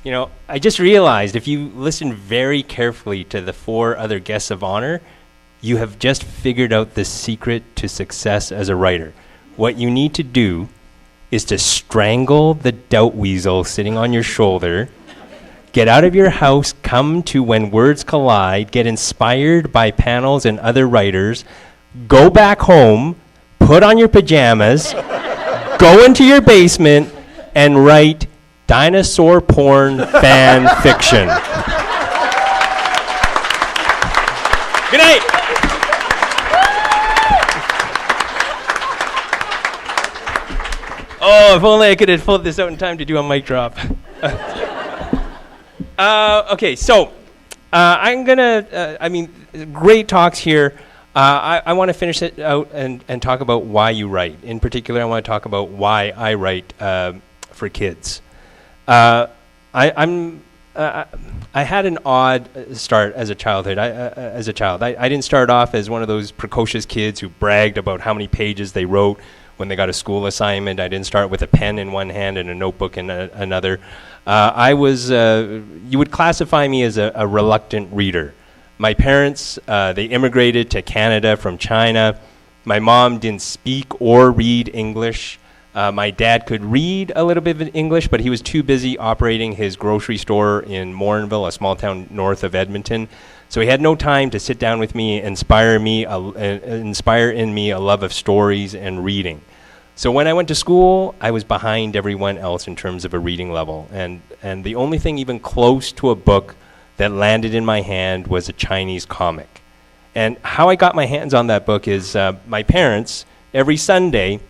I just realized if you listen very carefully to the 4 other guests of honor, you have just figured out the secret to success as a writer. What you need to do is to strangle the doubt weasel sitting on your shoulder, get out of your house, come to When Words Collide, get inspired by panels and other writers, go back home, put on your pajamas, go into your basement, and write dinosaur porn fan fiction. Good night. Oh, if only I could have pulled this out in time to do a mic drop. Okay, so I'm gonna, great talks here. I want to finish it out and talk about why you write. In particular, I want to talk about why I write for kids. I had an odd start as a childhood. As a child, I didn't start off as one of those precocious kids who bragged about how many pages they wrote when they got a school assignment. I didn't start with a pen in one hand and a notebook in another. You would classify me as a reluctant reader. My parents, they immigrated to Canada from China. My mom didn't speak or read English. My dad could read a little bit of English, but he was too busy operating his grocery store in Morinville, a small town north of Edmonton. So he had no time to sit down with me, inspire in me a love of stories and reading. So when I went to school, I was behind everyone else in terms of a reading level. And the only thing even close to a book that landed in my hand was a Chinese comic. And how I got my hands on that book is my parents, every Sunday,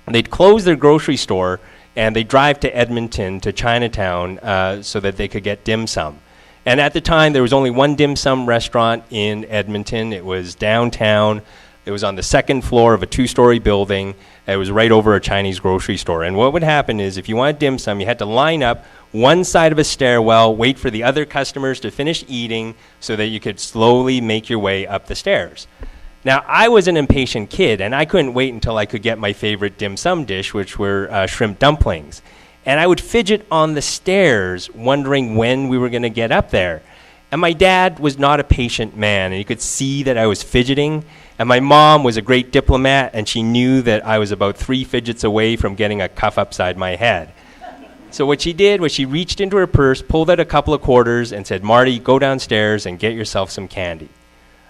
they'd close their grocery store and they'd drive to Edmonton, to Chinatown, so that they could get dim sum. And at the time, there was only one dim sum restaurant in Edmonton. It was downtown. It was on the second floor of a 2-story building. It was right over a Chinese grocery store. And what would happen is if you wanted dim sum, you had to line up one side of a stairwell, wait for the other customers to finish eating so that you could slowly make your way up the stairs. Now, I was an impatient kid, and I couldn't wait until I could get my favorite dim sum dish, which were shrimp dumplings. And I would fidget on the stairs, wondering when we were going to get up there. And my dad was not a patient man, and he could see that I was fidgeting. And my mom was a great diplomat, and she knew that I was about 3 fidgets away from getting a cuff upside my head. So what she did was she reached into her purse, pulled out a couple of quarters, and said, "Marty, go downstairs and get yourself some candy."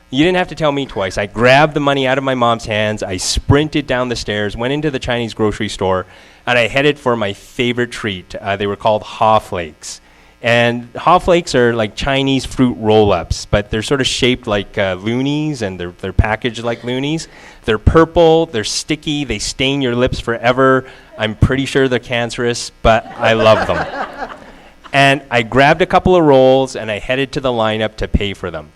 You didn't have to tell me twice. I grabbed the money out of my mom's hands, I sprinted down the stairs, went into the Chinese grocery store, and I headed for my favorite treat. They were called haw flakes. And haw flakes are like Chinese fruit roll-ups, but they're sort of shaped like loonies, and they're packaged like loonies. They're purple, they're sticky, they stain your lips forever. I'm pretty sure they're cancerous, but I love them. And I grabbed a couple of rolls, and I headed to the lineup to pay for them.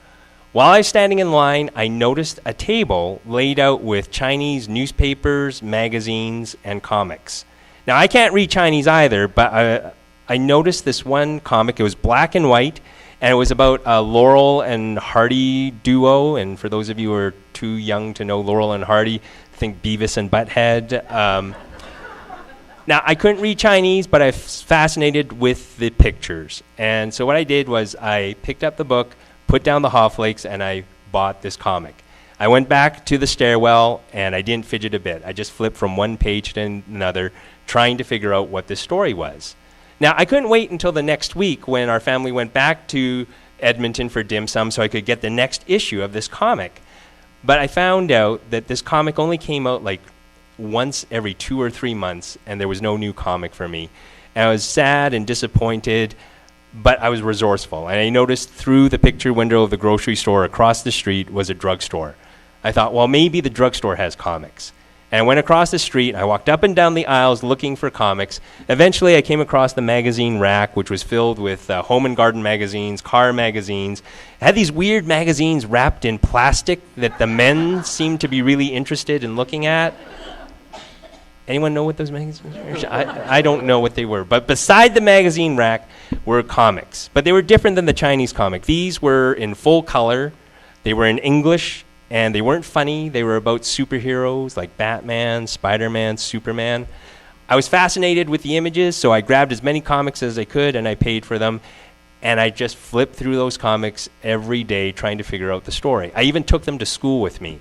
While I was standing in line, I noticed a table laid out with Chinese newspapers, magazines, and comics. Now, I can't read Chinese either, but I noticed this one comic. It was black and white, and it was about a Laurel and Hardy duo. And for those of you who are too young to know Laurel and Hardy, think Beavis and Butthead. Now, I couldn't read Chinese, but I was fascinated with the pictures. And so what I did was I picked up the book, put down the haw flakes, and I bought this comic. I went back to the stairwell, and I didn't fidget a bit. I just flipped from one page to another, trying to figure out what this story was. Now, I couldn't wait until the next week when our family went back to Edmonton for dim sum so I could get the next issue of this comic. But I found out that this comic only came out like once every 2 or 3 months, and there was no new comic for me. And I was sad and disappointed, but I was resourceful. And I noticed through the picture window of the grocery store across the street was a drugstore. I thought, well, maybe the drugstore has comics. And I went across the street, I walked up and down the aisles looking for comics. Eventually, I came across the magazine rack, which was filled with home and garden magazines, car magazines. It had these weird magazines wrapped in plastic that the men seemed to be really interested in looking at. Anyone know what those magazines were? I don't know what they were. But beside the magazine rack were comics. But they were different than the Chinese comic. These were in full color. They were in English. And they weren't funny. They were about superheroes like Batman, Spider-Man, Superman. I was fascinated with the images, so I grabbed as many comics as I could, and I paid for them. And I just flipped through those comics every day trying to figure out the story. I even took them to school with me.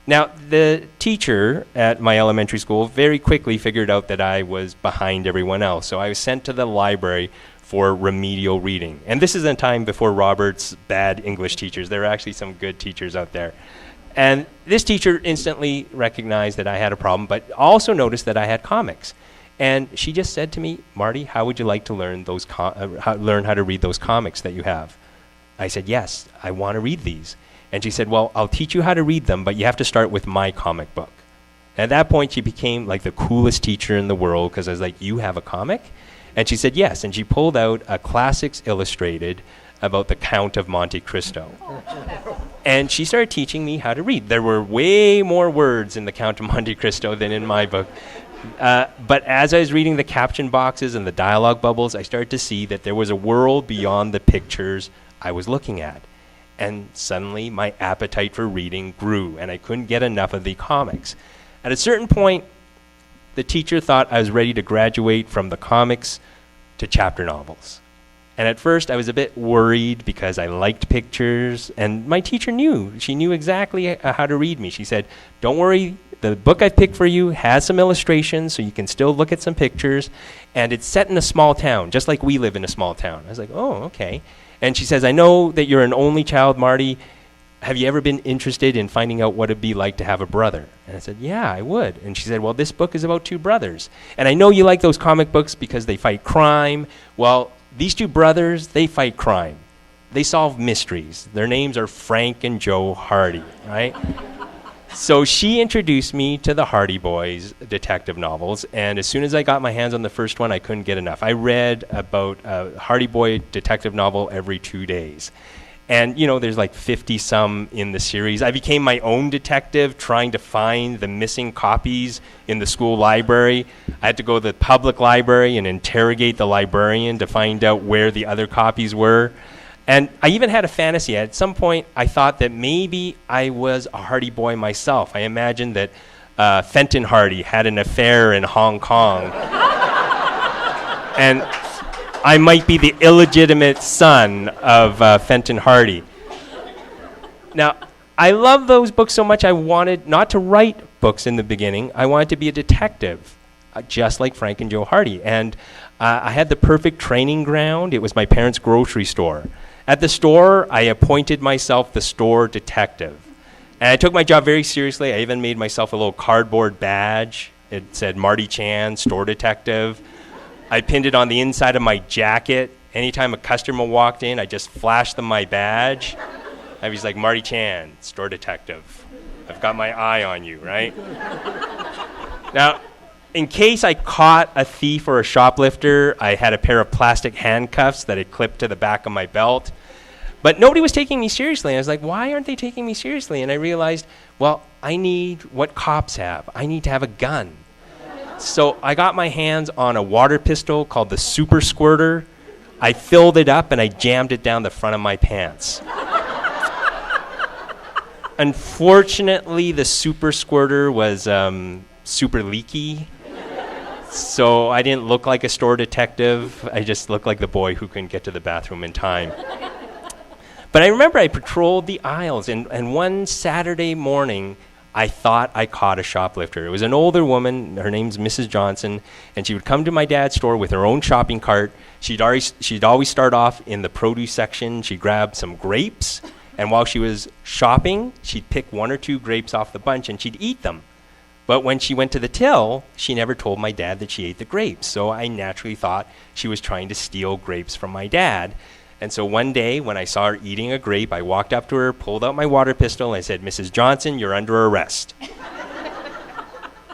Now, the teacher at my elementary school very quickly figured out that I was behind everyone else. So I was sent to the library for remedial reading. And this is a time before Robert's bad English teachers. There are actually some good teachers out there. And this teacher instantly recognized that I had a problem, but also noticed that I had comics. And she just said to me, Marty, how would you like to learn learn how to read those comics that you have? I said, yes, I want to read these. And she said, well, I'll teach you how to read them, but you have to start with my comic book. And at that point, she became like the coolest teacher in the world, because I was like, you have a comic? And she said, yes. And she pulled out a Classics Illustrated about the Count of Monte Cristo. And she started teaching me how to read. There were way more words in the Count of Monte Cristo than in my book. But as I was reading the caption boxes and the dialogue bubbles, I started to see that there was a world beyond the pictures I was looking at. And suddenly my appetite for reading grew, and I couldn't get enough of the comics. At a certain point, the teacher thought I was ready to graduate from the comics to chapter novels. And at first I was a bit worried because I liked pictures, and my teacher knew. She knew exactly how to read me. She said, don't worry, the book I picked for you has some illustrations, so you can still look at some pictures, and it's set in a small town, just like we live in a small town. I was like, oh, okay. And she says, I know that you're an only child, Marty. Have you ever been interested in finding out what it'd be like to have a brother? And I said, yeah, I would. And she said, well, this book is about two brothers. And I know you like those comic books because they fight crime. Well, these two brothers, they fight crime. They solve mysteries. Their names are Frank and Joe Hardy, right? So she introduced me to the Hardy Boys detective novels, and as soon as I got my hands on the first one, I couldn't get enough. I read about a Hardy Boy detective novel every 2 days. And, you know, there's like 50-some in the series. I became my own detective trying to find the missing copies in the school library. I had to go to the public library and interrogate the librarian to find out where the other copies were. And I even had a fantasy. At some point, I thought that maybe I was a Hardy Boy myself. I imagined that Fenton Hardy had an affair in Hong Kong. And I might be the illegitimate son of Fenton Hardy. Now, I love those books so much I wanted not to write books in the beginning. I wanted to be a detective, just like Frank and Joe Hardy. And I had the perfect training ground. It was my parents' grocery store. At the store, I appointed myself the store detective. And I took my job very seriously. I even made myself a little cardboard badge. It said Marty Chan, store detective. I pinned it on the inside of my jacket. Anytime a customer walked in, I just flashed them my badge. I was like, Marty Chan, store detective. I've got my eye on you, right? Now, in case I caught a thief or a shoplifter, I had a pair of plastic handcuffs that I clipped to the back of my belt. But nobody was taking me seriously. I was like, why aren't they taking me seriously? And I realized, well, I need what cops have. I need to have a gun. So I got my hands on a water pistol called the Super Squirter. I filled it up and I jammed it down the front of my pants. Unfortunately, the Super Squirter was super leaky. So I didn't look like a store detective. I just looked like the boy who couldn't get to the bathroom in time. But I remember I patrolled the aisles, and one Saturday morning, I thought I caught a shoplifter. It was an older woman. Her name's Mrs. Johnson, and she would come to my dad's store with her own shopping cart. She'd always start off in the produce section. She'd grab some grapes, and while she was shopping, she'd pick 1 or 2 grapes off the bunch, and she'd eat them. But when she went to the till, she never told my dad that she ate the grapes. So I naturally thought she was trying to steal grapes from my dad. And so one day, when I saw her eating a grape, I walked up to her, pulled out my water pistol, and I said, Mrs. Johnson, you're under arrest.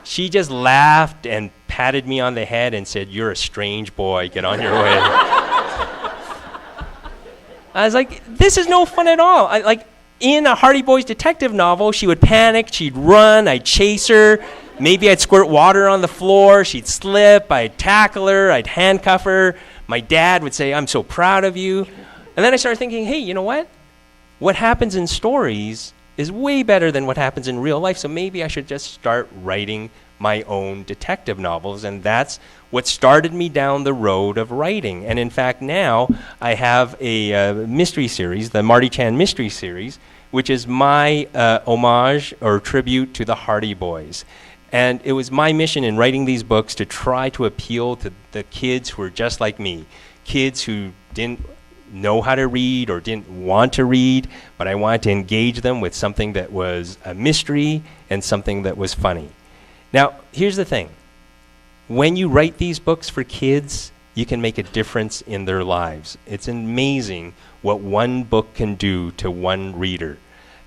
She just laughed and patted me on the head and said, you're a strange boy, get on your way. I was like, this is no fun at all. In a Hardy Boys detective novel, she would panic, she'd run, I'd chase her, maybe I'd squirt water on the floor, she'd slip, I'd tackle her, I'd handcuff her. My dad would say, I'm so proud of you. And then I started thinking, hey, you know what? What happens in stories is way better than what happens in real life, so maybe I should just start writing my own detective novels, and that's what started me down the road of writing. And in fact, now I have a mystery series, the Marty Chan mystery series, which is my homage or tribute to the Hardy Boys. And it was my mission in writing these books to try to appeal to the kids who are just like me, kids who didn't know how to read or didn't want to read, but I wanted to engage them with something that was a mystery and something that was funny. Now, here's the thing. When you write these books for kids, you can make a difference in their lives. It's amazing what one book can do to one reader.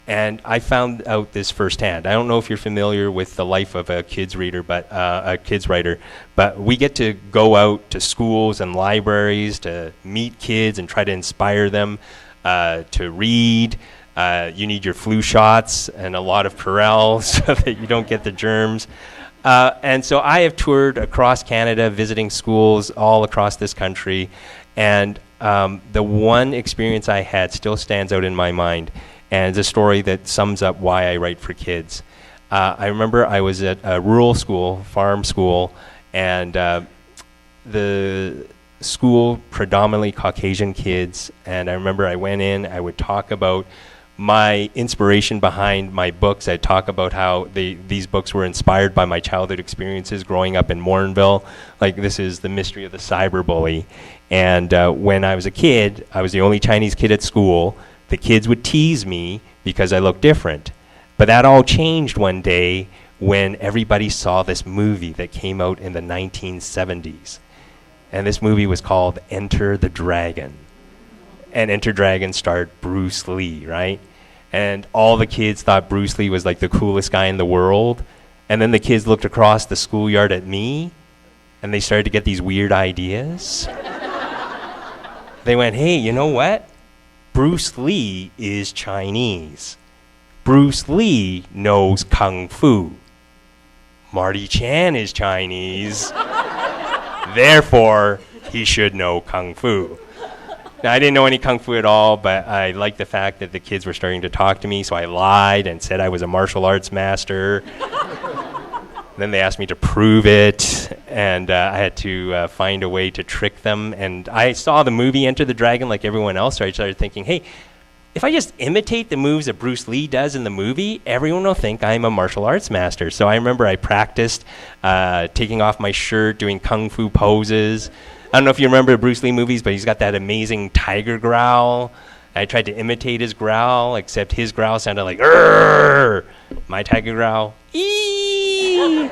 And I found out this firsthand. I don't know if you're familiar with the life of a kids reader, but a kids writer, but we get to go out to schools and libraries to meet kids and try to inspire them to read. You need your flu shots and a lot of Purell so that you don't get the germs. And so I have toured across Canada, visiting schools all across this country. And the one experience I had still stands out in my mind. And it's a story that sums up why I write for kids. I remember I was at a rural school, farm school, and the school predominantly Caucasian kids. And I remember I went in, I would talk about my inspiration behind my books. I'd talk about how these books were inspired by my childhood experiences growing up in Morinville. Like, this is The Mystery of the Cyberbully. And when I was a kid, I was the only Chinese kid at school. The kids would tease me because I looked different. But that all changed one day when everybody saw this movie that came out in the 1970s. And this movie was called Enter the Dragon. And Enter Dragon starred Bruce Lee, right? And all the kids thought Bruce Lee was like the coolest guy in the world. And then the kids looked across the schoolyard at me, and they started to get these weird ideas. They went, hey, you know what? Bruce Lee is Chinese. Bruce Lee knows Kung Fu. Marty Chan is Chinese. Therefore, he should know Kung Fu. Now, I didn't know any Kung Fu at all, but I liked the fact that the kids were starting to talk to me, so I lied and said I was a martial arts master. Then they asked me to prove it, and I had to find a way to trick them. And I saw the movie Enter the Dragon like everyone else, so I started thinking, hey, if I just imitate the moves that Bruce Lee does in the movie, everyone will think I'm a martial arts master. So I remember I practiced taking off my shirt, doing Kung Fu poses. I don't know if you remember the Bruce Lee movies, but he's got that amazing tiger growl. I tried to imitate his growl, except his growl sounded like, "Rrrr!" My tiger growl, "Ee!"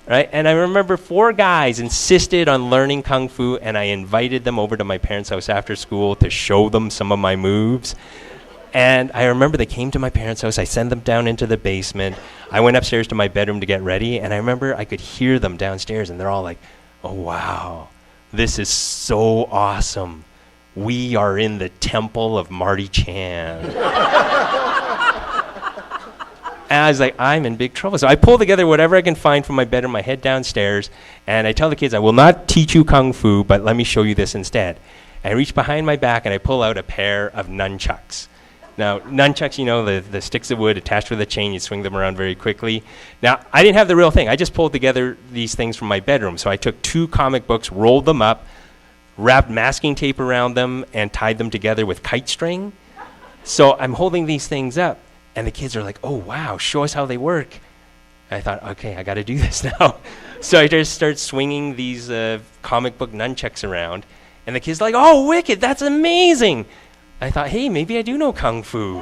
Right? And I remember 4 guys insisted on learning Kung Fu, and I invited them over to my parents' house after school to show them some of my moves. And I remember they came to my parents' house. I sent them down into the basement. I went upstairs to my bedroom to get ready, and I remember I could hear them downstairs, and they're all like, oh, wow, this is so awesome. We are in the temple of Marty Chan. And I was like, I'm in big trouble. So I pull together whatever I can find from my bedroom, I head downstairs, and I tell the kids, I will not teach you Kung Fu, but let me show you this instead. I reach behind my back, and I pull out a pair of nunchucks. Now, nunchucks, you know, the sticks of wood attached with a chain, you swing them around very quickly. Now, I didn't have the real thing. I just pulled together these things from my bedroom. So I took 2 comic books, rolled them up, wrapped masking tape around them, and tied them together with kite string. So I'm holding these things up, and the kids are like, oh, wow, show us how they work. And I thought, okay, I got to do this now. So I just start swinging these comic book nunchucks around, and the kids are like, oh, wicked, that's amazing. I thought, hey, maybe I do know Kung Fu.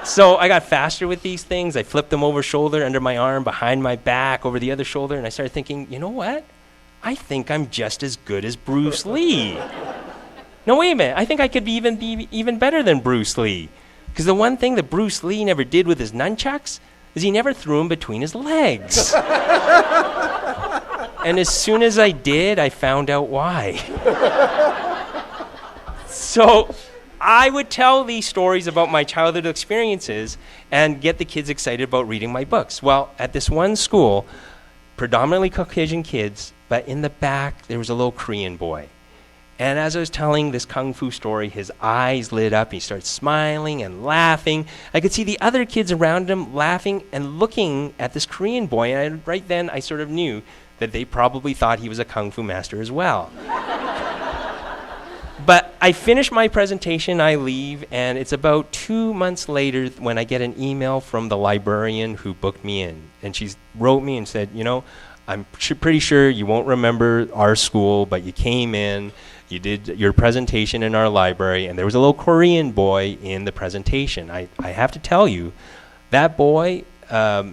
So I got faster with these things. I flipped them over shoulder, under my arm, behind my back, over the other shoulder, and I started thinking, you know what? I think I'm just as good as Bruce Lee. No, wait a minute. I think I could be even better than Bruce Lee. Because the one thing that Bruce Lee never did with his nunchucks is he never threw them between his legs. And as soon as I did, I found out why. So I would tell these stories about my childhood experiences and get the kids excited about reading my books. Well, at this one school, predominantly Caucasian kids, but in the back there was a little Korean boy. And as I was telling this kung fu story, his eyes lit up. He started smiling and laughing. I could see the other kids around him laughing and looking at this Korean boy. And right then, I sort of knew that they probably thought he was a kung fu master as well. But I finish my presentation, I leave, and it's about 2 months later when I get an email from the librarian who booked me in. And she wrote me and said, I'm pretty sure you won't remember our school, but you came in, you did your presentation in our library, and there was a little Korean boy in the presentation. I have to tell you, that boy,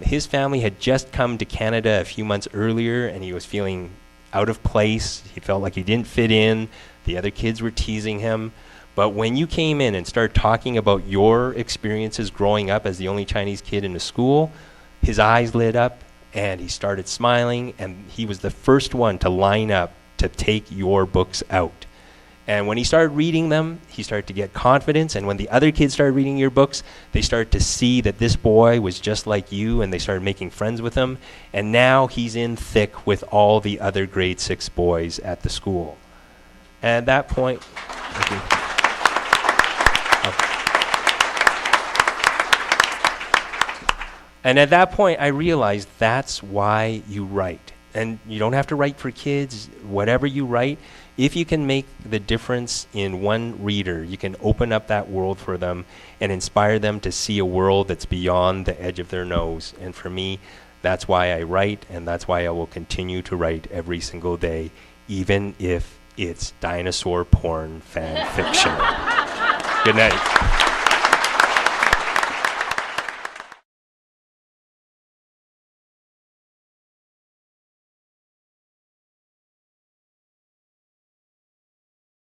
his family had just come to Canada a few months earlier, and he was feeling out of place. He felt like he didn't fit in. The other kids were teasing him. But when you came in and started talking about your experiences growing up as the only Chinese kid in the school, his eyes lit up and he started smiling, and he was the first one to line up to take your books out. And when he started reading them, he started to get confidence. And when the other kids started reading your books, they started to see that this boy was just like you, and they started making friends with him. And now he's in thick with all the other grade 6 boys at the school. And at that point, I realized that's why you write. And you don't have to write for kids. Whatever you write, if you can make the difference in one reader, you can open up that world for them and inspire them to see a world that's beyond the edge of their nose. And for me, that's why I write, and that's why I will continue to write every single day, even if it's dinosaur porn fan fiction. Good night.